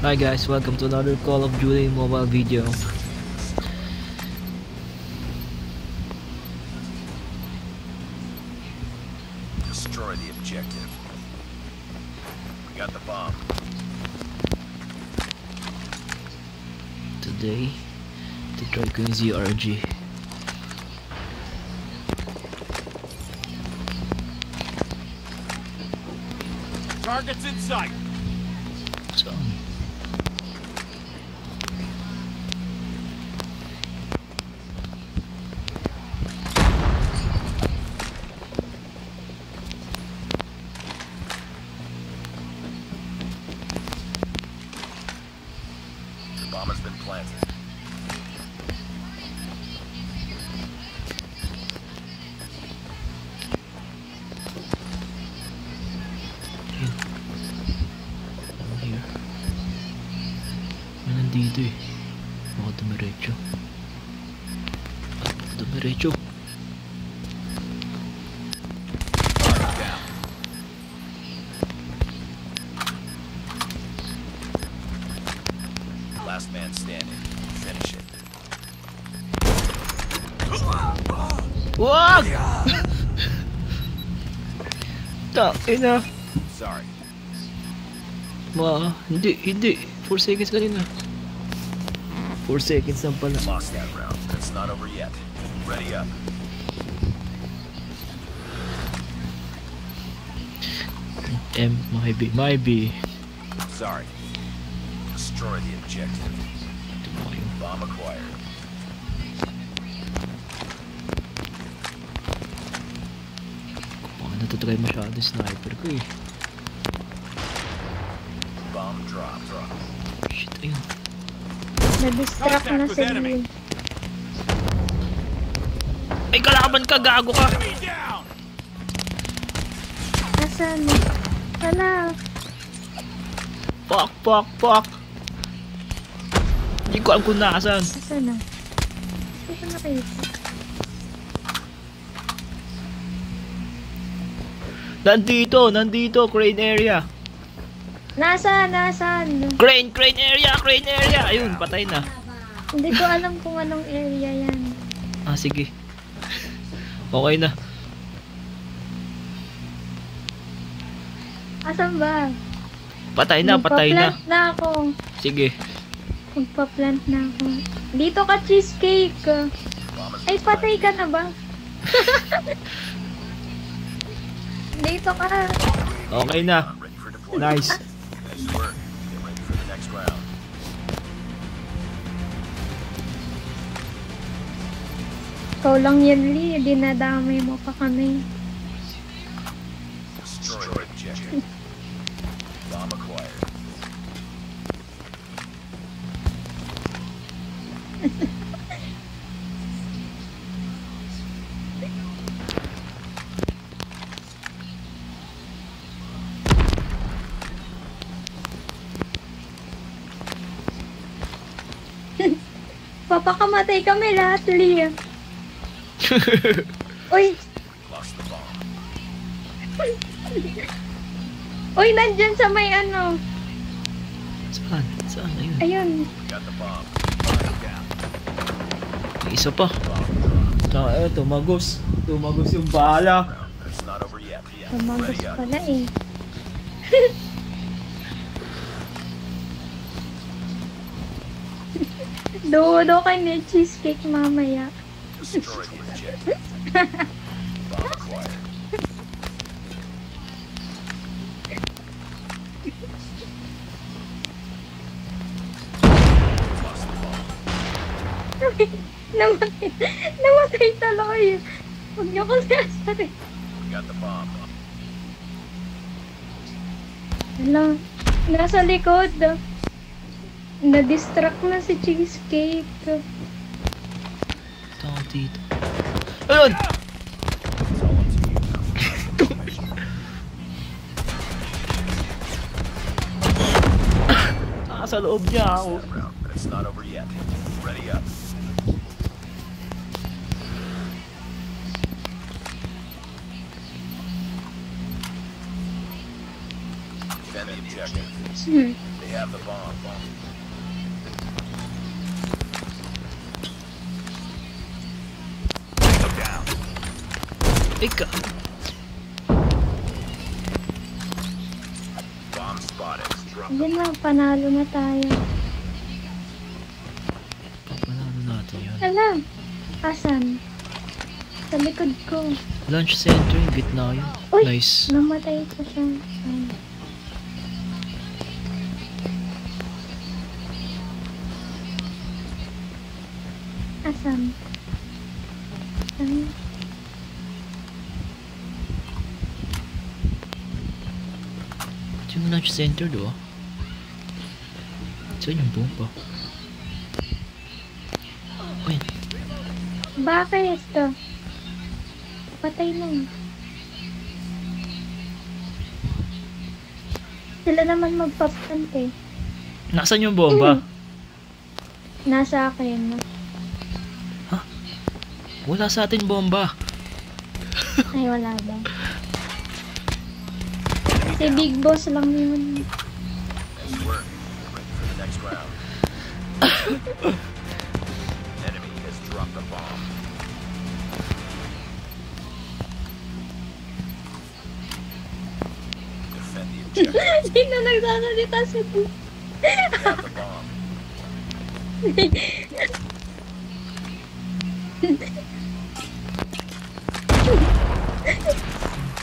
Hi guys, welcome to another Call of Duty mobile video. Destroy the objective. We got the bomb. Today, titry ko yung ZRG. Targets in sight. Saan? The bomb has been planted. Down here. May nandito eh. Baka dumiretso. Baka dumiretso. Target down. Last man standing. Finish it. Wag! Ina. Sorry. Hindi. 4 seconds kanina. 4 seconds lang pala. Lost that round. It's not over yet. Ready up. Might be. Sorry. Destroy the objective. Bomb acquired. Baka natutry masyado sniper ko eh. Bomb drop. Shit, ayun. Na-distract na si Lee. Ay, kalaban ka, gago ka! Enemy down. Asan? Wala. Fuck! Hindi ko alam kung naasan. Asan na? Hindi ko nakita. Nandito, crane area. Nasaan? Crane area! Ayun, patay na. Hindi ko alam kung anong area yan. Ah, sige. Okay na. Asan ba? Patay na. Magpa-plant na ako. Sige. Magpa-plant na ako. Dito ka, cheesecake. Ay, patay ka na ba? Dito ka. Okay na. Ready for deployment. Nice. Nice work. Get ready for the next round. Ikaw lang yan, Lee. Dinadamay mo pa kami. Destroy the objective. Bomb acquired. Papakamatay kami lahat, Lee. Uy! Lost the bomb. Uy, nandyan sa may ano. Saan? Ayun. Ayun. We got the bomb. Bomb down. May isa pa. Bomb drop. Tumagos yung bala. Round. It's not over yet. Tumagos Ready up. pala eh. Dudo ka ni cheesecake mamaya. Destroy the objective. Bomb acquired. Lost the bomb. Namatay taloy. Huwag niyo ko sinasabi. We got the bomb. Hala, nasa likod. Na-distract na si cheesecake. Tao dito. Ayun! It's all up to you now. Mission. Nasa loob niya ako. That round, but it's not over yet. Ready up. Defend the objective. They have the bomb. Go down. Ika. Bomb spotted. Drop Hindi na, panalo na tayo. Panalo natin yun. Ala, asan? Sa likod ko. Launch center, yung gitna yun. Uy! Nice. Namatay ko siya. Ay. Asan? Ay. Ito yung launch center, diba? Saan yung bomba? Uy, Bakit ito? Patay lang. Sila naman magpapant eh. nasaan yung bomba? Nasa akin. Wala sa atin bomba. Ay, wala ba? Si Big Boss lang yun. Nice work. Ready for the next round. Enemy has dropped the bomb. Defend the objective. Sino nagsasalita si Big? They have the bomb.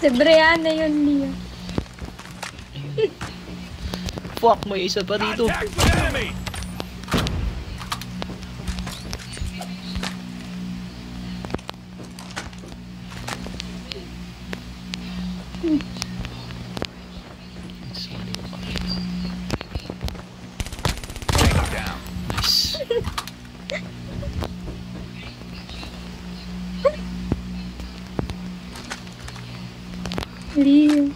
Si Brianna yun niya. Fuck, may isa pa dito. Contact with enemy. Tango down. Nice. Leo.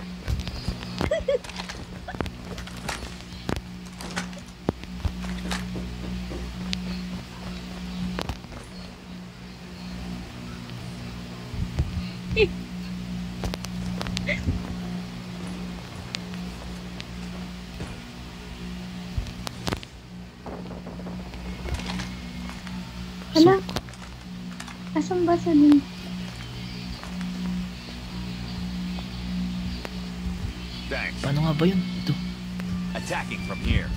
Hala, asan ba sa din? Thanks. Paano nga ba yun? Ito. Attacking from here.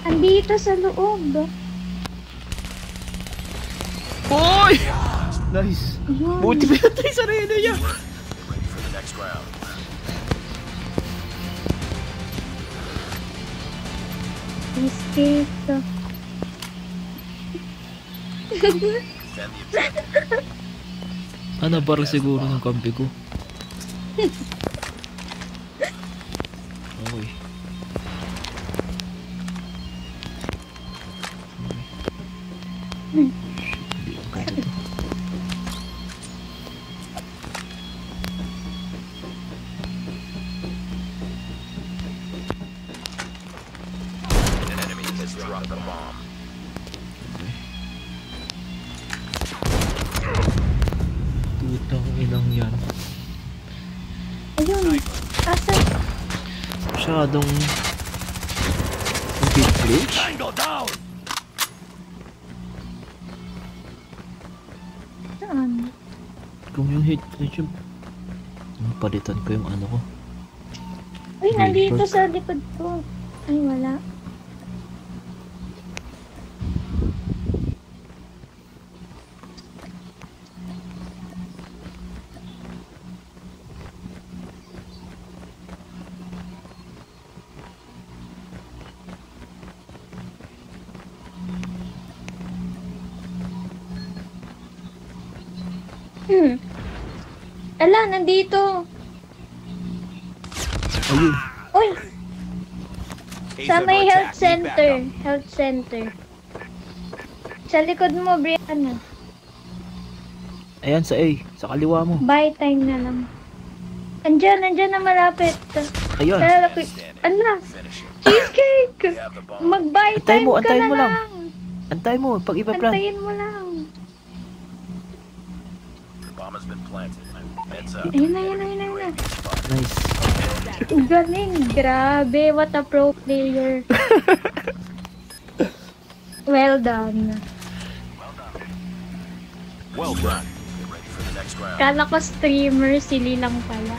Andito sa loob. Hoy! Nice. Ayun. Buti pa yata yung sarili niya. Ready for the next round. Escape. Defend the objective. Ano, parang siguro ng kampi ko. Okay. Hindi ko kaya ito. An enemy has dropped the bomb. Tutang inang yan. Ayun. Asan? Masyadong big glitch. Tango down. Saan? Kung yung hit glitch yung palitan ko yung ano ko. Uy, Green nandito perk. sa likod ko. Ay, wala. Ala, nandito. Ayun. Uy, Ace sa under may attack. health Need center. backup. Health center. Sa likod mo, Brianna. Ayan sa A. Sa kaliwa mo. Buy time na lang. Andyan na malapit. Ayun. Sa lapit. Ala, Finish it. cheesecake! They have the bomb. Mag-buy Antayin time mo, ka antayin na mo lang. lang. Antay mo, pag ipa-plant. Antayin mo lang. The bomb has been planted. Heads up. Ayun na, ayun na, ayun na, ayun na. Nice. Galing, grabe. What a pro player. Well done. Well done. Get ready for the next round. Kala ko streamer, sili lang pala.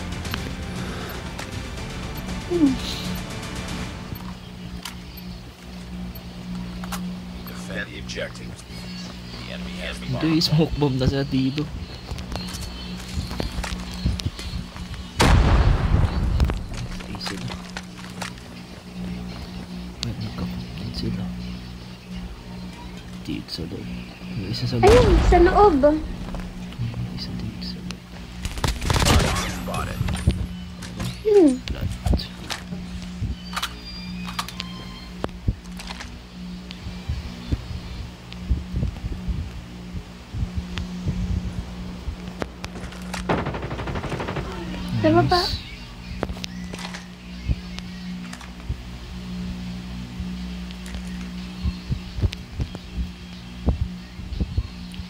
Defend the objectives. The enemy has the Ito bomb. yung smoke bomb na sa dito. Ay sila. Ay, nagkakukin sila. Dito sa loob. May isa sa loob. Ayun, sa loob. May isa dito sa loob. Spotted. Plant. Sa baba.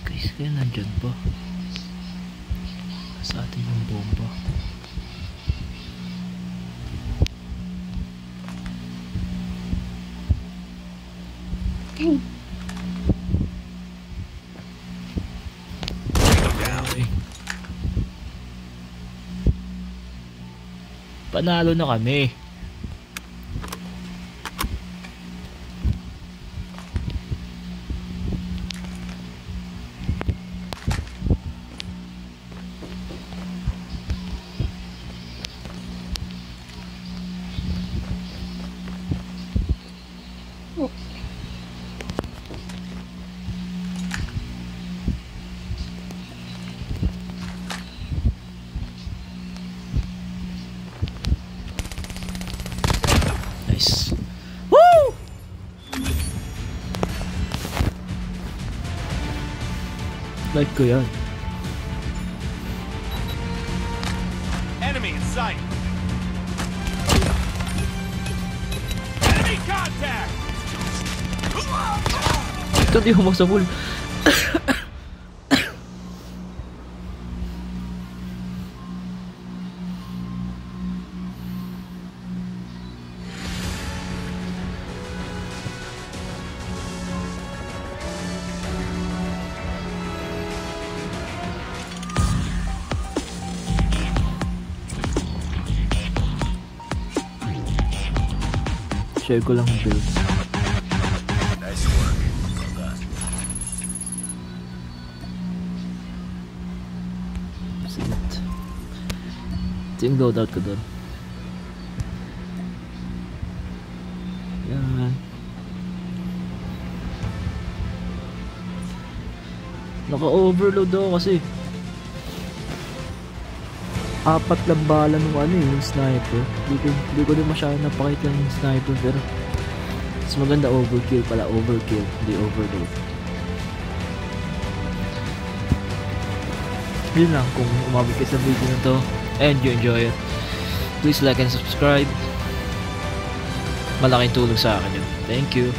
Guys, kaya nandyan pa. Sa atin yung bomba. Okay. Panalo na kami. Nice. Woo! Like ko yan. Enemy in sight. Enemy contact. Ito di humak sa pool. Share ko lang yung build. Nice work. Well done. Sige. Ito yung loadout ko doon. Yan. Naka-overload ako kasi. Apat lang bala nung ano yung sniper. Hindi ko din masyado napakita yung sniper, pero mas maganda overkill pala. Overkill, hindi overload. Yun lang, kung umabot kayo sa video na to and you enjoy it, please like and subscribe. Malaking tulong sa akin yun. Thank you.